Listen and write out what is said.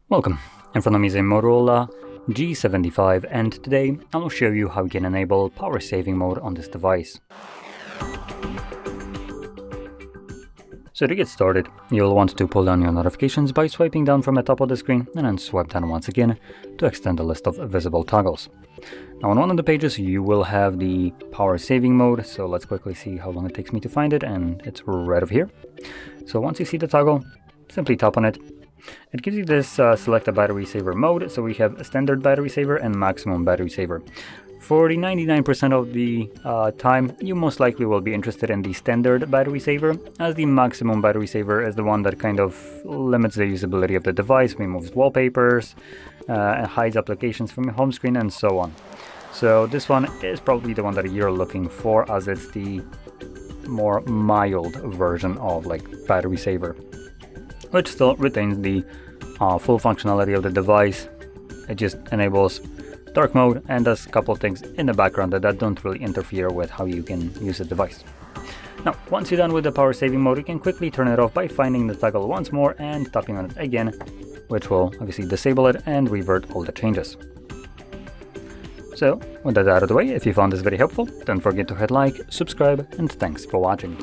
Welcome, in front of me is a Motorola G75 and today I will show you how you can enable power saving mode on this device. So to get started, you'll want to pull down your notifications by swiping down from the top of the screen and then swipe down once again to extend the list of visible toggles. Now on one of the pages you will have the power saving mode, so let's quickly see how long it takes me to find it, and it's right over here. So once you see the toggle, simply tap on it. It gives you this select a battery saver mode, so we have standard battery saver and maximum battery saver. For the 99% of the time, you most likely will be interested in the standard battery saver, as the maximum battery saver is the one that kind of limits the usability of the device, removes wallpapers, hides applications from your home screen, and so on. So this one is probably the one that you're looking for, as it's the more mild version of like battery saver, which still retains the full functionality of the device. It just enables dark mode and does a couple of things in the background that don't really interfere with how you can use the device. Now, once you're done with the power saving mode, you can quickly turn it off by finding the toggle once more and tapping on it again, which will obviously disable it and revert all the changes. So, with that out of the way, if you found this very helpful, don't forget to hit like, subscribe, and thanks for watching.